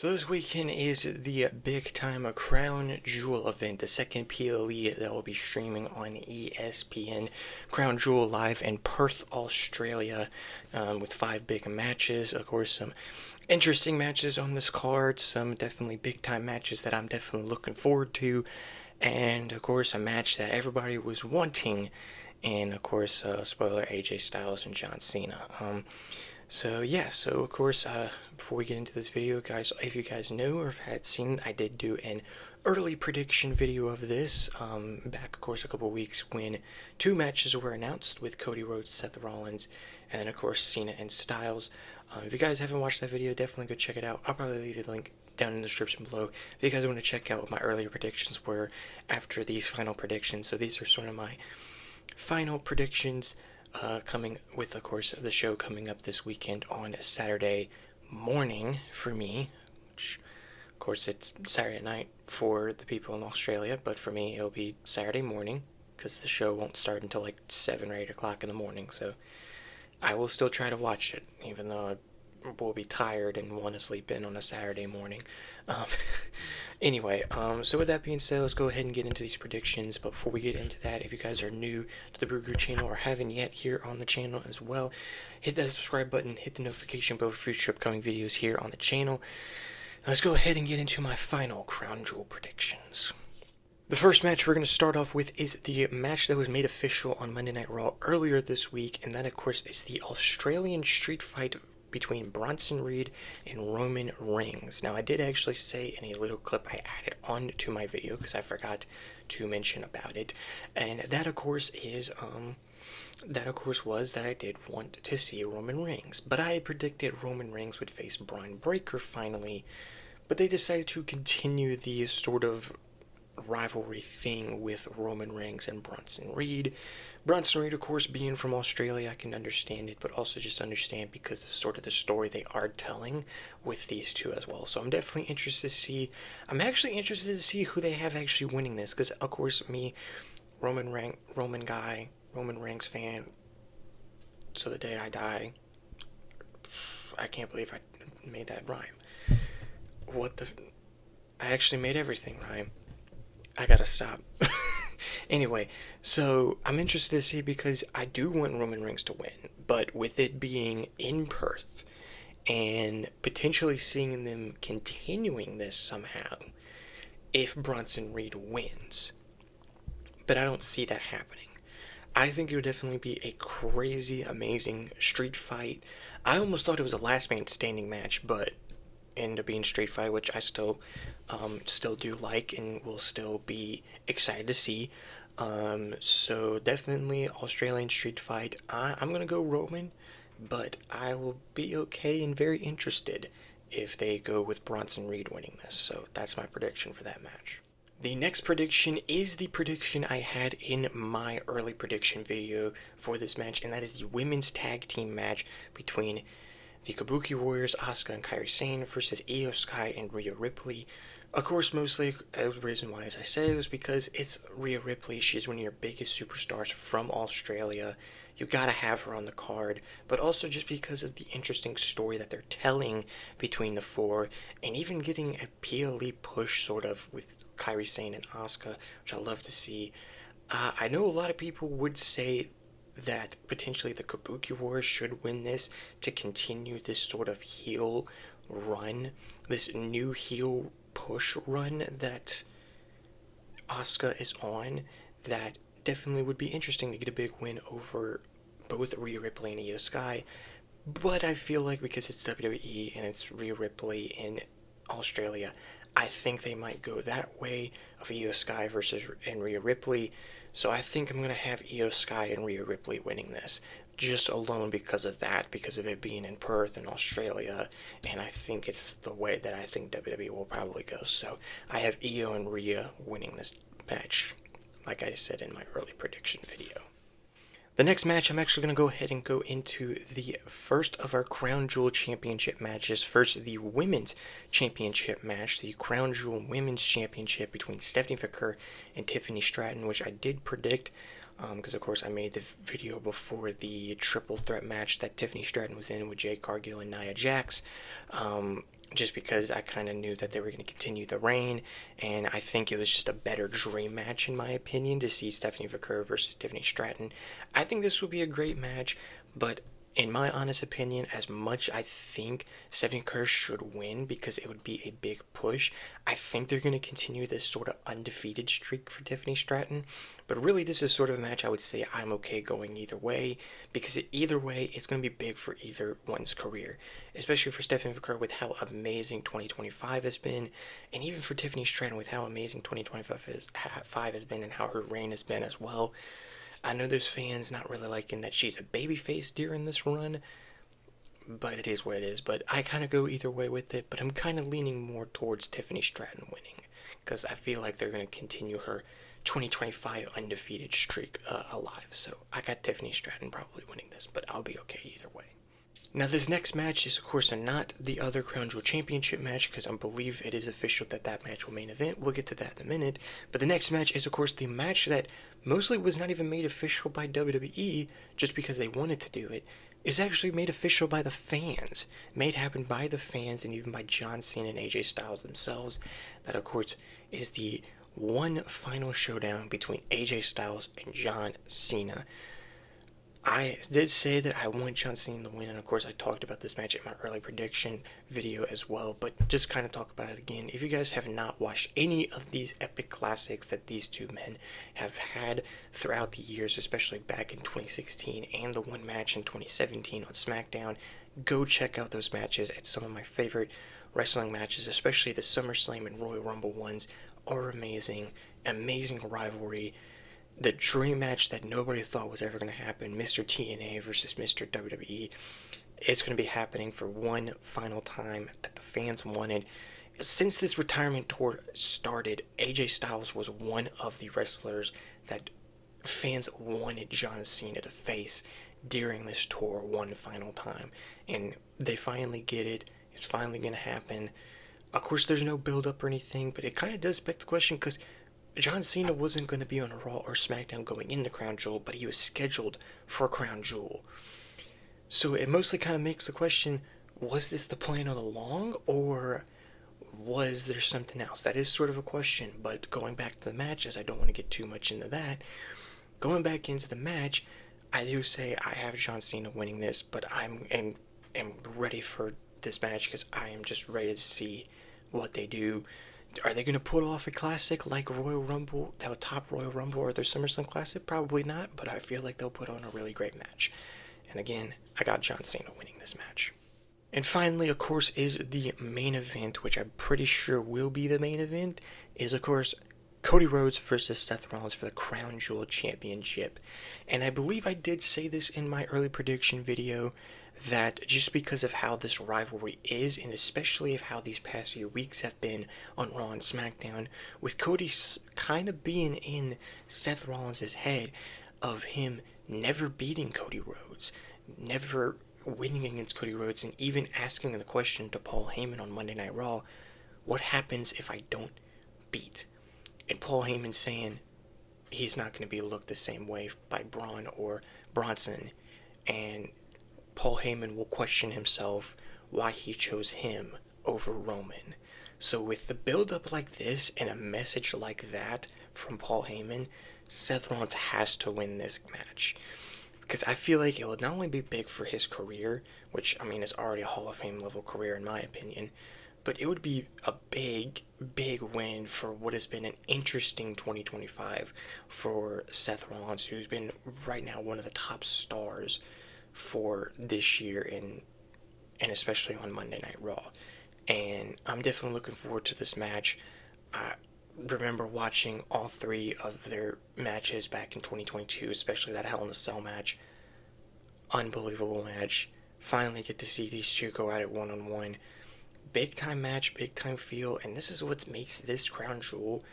So this weekend is the big time Crown Jewel event, the second PLE that will be streaming on ESPN. Crown Jewel live in Perth, Australia, with 5 big matches. Of course, some interesting matches on this card, some definitely big time matches that I'm definitely looking forward to, and of course a match that everybody was wanting, and of course, spoiler, AJ Styles and John Cena. So of course, before we get into this video, guys, if you guys know or had seen, I did do an early prediction video of this, back, of course, a couple weeks when 2 matches were announced with Cody Rhodes, Seth Rollins, and then, of course, Cena and Styles. If you guys haven't watched that video, definitely go check it out. I'll probably leave the link down in the description below if you guys want to check out what my earlier predictions were after these final predictions. So these are sort of my final predictions, coming with, of course, the show coming up this weekend on Saturday morning for me, which, of course, it's Saturday night for the people in Australia, but for me, it'll be Saturday morning, because the show won't start until like 7 or 8 o'clock in the morning, so I will still try to watch it, even though I will be tired and want to sleep in on a Saturday morning. Um, anyway, so with that being said, let's go ahead and get into these predictions. But before we get into that, if you guys are new to the BrewCrew channel or haven't yet here on the channel as well, hit that subscribe button, hit the notification bell for future upcoming videos here on the channel. Let's go ahead and get into my final Crown Jewel predictions. The first match we're going to start off with is the match that was made official on Monday Night Raw earlier this week, and that, of course, is the Australian street fight between Bronson Reed and Roman Reigns. Now, I did actually say in a little clip I added on to my video, because I forgot to mention about it, and that, of course, was that I did want to see Roman Reigns, but I predicted Roman Reigns would face Braun Breaker finally, but they decided to continue the sort of rivalry thing with Roman Reigns and Bronson Reed. Bronson Reed, of course, being from Australia, I can understand it, but also just understand because of sort of the story they are telling with these two as well. So I'm definitely interested to see. I'm actually interested to see who they have actually winning this, because of course me, Roman Reigns fan, so the day I die. I can't believe I made that rhyme. I actually made everything rhyme. I gotta stop. Anyway, so I'm interested to see, because I do want Roman Reigns to win, but with it being in Perth and potentially seeing them continuing this somehow if Bronson Reed wins. But I don't see that happening. I think it would definitely be a crazy, amazing street fight. I almost thought it was a last man standing match, but ended up being street fight, which I still do like and will still be excited to see. So definitely Australian street fight. I'm gonna go Roman, but I will be okay and very interested if they go with Bronson Reed winning this. So that's my prediction for that match. The next prediction is the prediction I had in my early prediction video for this match, and that is the women's tag team match between the Kabuki Warriors, Asuka and Kairi Sane, versus Io Sky and Rhea Ripley. Of course, mostly the reason why, as I said, was because it's Rhea Ripley. She's one of your biggest superstars from Australia. You gotta have her on the card, but also just because of the interesting story that they're telling between the four, and even getting a PLE push sort of with Kairi Sane and Asuka, which I love to see. I know a lot of people would say that potentially the Kabuki Warriors should win this to continue this sort of heel run, this new heel push run that Asuka is on. That definitely would be interesting to get a big win over both Rhea Ripley and Io Sky. But I feel like because it's WWE and it's Rhea Ripley in Australia, I think they might go that way of Io Sky versus Rhea Ripley. So I think I'm going to have Io Sky and Rhea Ripley winning this, just alone because of that, because of it being in Perth in Australia, and I think it's the way that I think WWE will probably go. So I have Io and Rhea winning this match, like I said in my early prediction video. The next match, I'm actually going to go ahead and go into the first of our Crown Jewel Championship matches. First, the Women's Championship match, the Crown Jewel Women's Championship between Stephanie McCur and Tiffany Stratton, which I did predict because of course I made the video before the triple threat match that Tiffany Stratton was in with Jade Cargill and Nia Jax, just because I kind of knew that they were going to continue the reign, and I think it was just a better dream match in my opinion to see Stephanie McCurry versus Tiffany Stratton. I think this would be a great match, but in my honest opinion, as much I think Stephanie Kerr should win because it would be a big push, I think they're going to continue this sort of undefeated streak for Tiffany Stratton. But really, this is sort of a match I would say I'm okay going either way, because either way, it's going to be big for either one's career, especially for Stephanie Kerr with how amazing 2025 has been, and even for Tiffany Stratton with how amazing 2025 has been and how her reign has been as well. I know there's fans not really liking that she's a babyface during this run, but it is what it is. But I kind of go either way with it, but I'm kind of leaning more towards Tiffany Stratton winning, because I feel like they're going to continue her 2025 undefeated streak alive. So I got Tiffany Stratton probably winning this, but I'll be okay either way. Now, this next match is, of course, not the other Crown Jewel Championship match, because I believe it is official that that match will main event. We'll get to that in a minute. But the next match is, of course, the match that mostly was not even made official by WWE just because they wanted to do it. It's actually made official by the fans. Made happen by the fans and even by John Cena and AJ Styles themselves. That, of course, is the one final showdown between AJ Styles and John Cena. I did say that I want John Cena to win, and of course I talked about this match in my early prediction video as well, but just kind of talk about it again. If you guys have not watched any of these epic classics that these two men have had throughout the years, especially back in 2016 and the one match in 2017 on SmackDown, go check out those matches. It's some of my favorite wrestling matches, especially the SummerSlam and Royal Rumble ones are amazing. Amazing rivalry. The dream match that nobody thought was ever going to happen, Mr. TNA versus Mr. WWE, it's going to be happening for one final time that the fans wanted. Since this retirement tour started, AJ Styles was one of the wrestlers that fans wanted John Cena to face during this tour one final time. And they finally get it. It's finally going to happen. Of course, there's no build-up or anything, but it kind of does beg the question, because John Cena wasn't going to be on a Raw or SmackDown going into Crown Jewel, but he was scheduled for Crown Jewel. So it mostly kind of makes the question, was this the plan all along, or was there something else? That is sort of a question, but going back to the match, as I don't want to get too much into that, going back into the match, I do say I have John Cena winning this, but I'm ready for this match because I am just ready to see what they do. Are they going to pull off a classic like Royal Rumble, that would top Royal Rumble or their SummerSlam Classic? Probably not, but I feel like they'll put on a really great match. And again, I got John Cena winning this match. And finally, of course, is the main event, which I'm pretty sure will be the main event, is, of course, Cody Rhodes versus Seth Rollins for the Crown Jewel Championship. And I believe I did say this in my early prediction video, that just because of how this rivalry is, and especially of how these past few weeks have been on Raw and SmackDown, with Cody kind of being in Seth Rollins' head of him never beating Cody Rhodes, never winning against Cody Rhodes, and even asking the question to Paul Heyman on Monday Night Raw, what happens if I don't beat? And Paul Heyman saying he's not going to be looked the same way by Braun or Bronson, and Paul Heyman will question himself why he chose him over Roman. So with the build-up like this and a message like that from Paul Heyman, Seth Rollins has to win this match. Because I feel like it will not only be big for his career, which, I mean, is already a Hall of Fame level career in my opinion, but it would be a big, big win for what has been an interesting 2025 for Seth Rollins, who's been right now one of the top stars for this year, and especially on Monday Night Raw. And I'm definitely looking forward to this match. I remember watching all three of their matches back in 2022, especially that Hell in a Cell match. Unbelievable match. Finally get to see these two go at it one-on-one. Big time match, big time feel, and this is what makes this Crown Jewel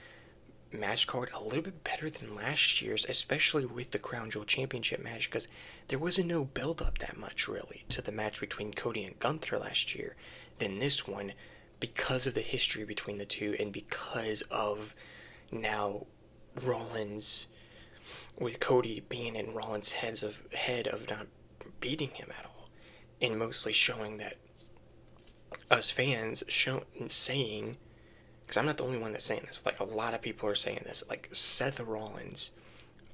match card a little bit better than last year's, especially with the Crown Jewel Championship match, because there wasn't no build up that much really to the match between Cody and Gunther last year than this one, because of the history between the two and because of now Rollins with Cody being in Rollins' head of not beating him at all, and mostly showing that us fans saying, because I'm not the only one that's saying this, like a lot of people are saying this, like Seth Rollins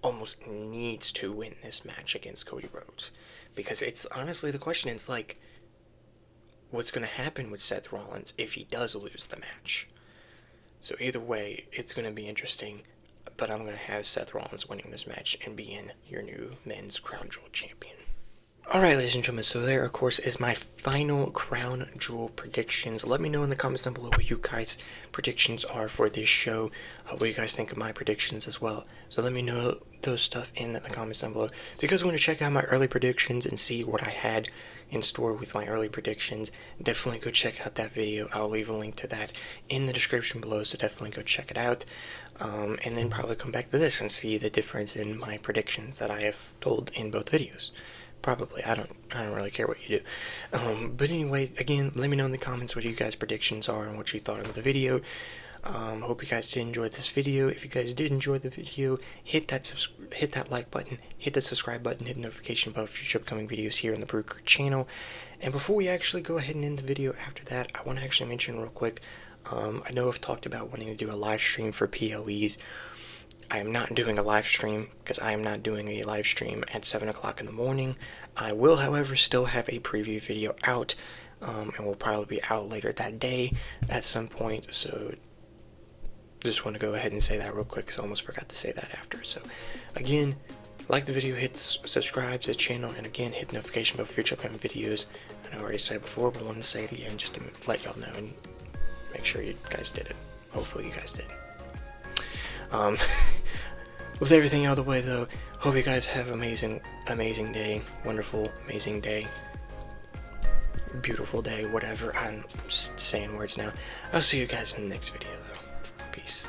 almost needs to win this match against Cody Rhodes, because it's honestly the question is like, what's going to happen with Seth Rollins if he does lose the match? So either way, it's going to be interesting, but I'm going to have Seth Rollins winning this match and being your new men's Crown Jewel champion. Alright, ladies and gentlemen, so there, of course, is my final Crown Jewel predictions. Let me know in the comments down below what you guys' predictions are for this show, what you guys think of my predictions as well. So let me know those stuff in the comments down below. If you guys want to check out my early predictions and see what I had in store with my early predictions, definitely go check out that video. I'll leave a link to that in the description below, so definitely go check it out. And then probably come back to this and see the difference in my predictions that I have told in both videos. Probably. I don't really care what you do. But anyway, again, let me know in the comments what you guys' predictions are and what you thought of the video. Hope you guys did enjoy this video. If you guys did enjoy the video, hit that like button, hit that subscribe button, hit the notification bell for future upcoming videos here on the BrewCrew channel. And before we actually go ahead and end the video after that, I want to actually mention real quick, I know I've talked about wanting to do a live stream for PLEs. I am not doing a live stream because I am not doing a live stream at 7 o'clock in the morning. I will, however, still have a preview video out, and will probably be out later that day at some point. So just want to go ahead and say that real quick because I almost forgot to say that after. So again, like the video, hit subscribe to the channel, and again, hit the notification bell for future upcoming videos. I know I already said it before, but I wanted to say it again just to let y'all know and make sure you guys did it. Hopefully you guys did. With everything out of the way, though, hope you guys have amazing day, wonderful, amazing day, beautiful day, whatever. I'm just saying words now. I'll see you guys in the next video, though. Peace.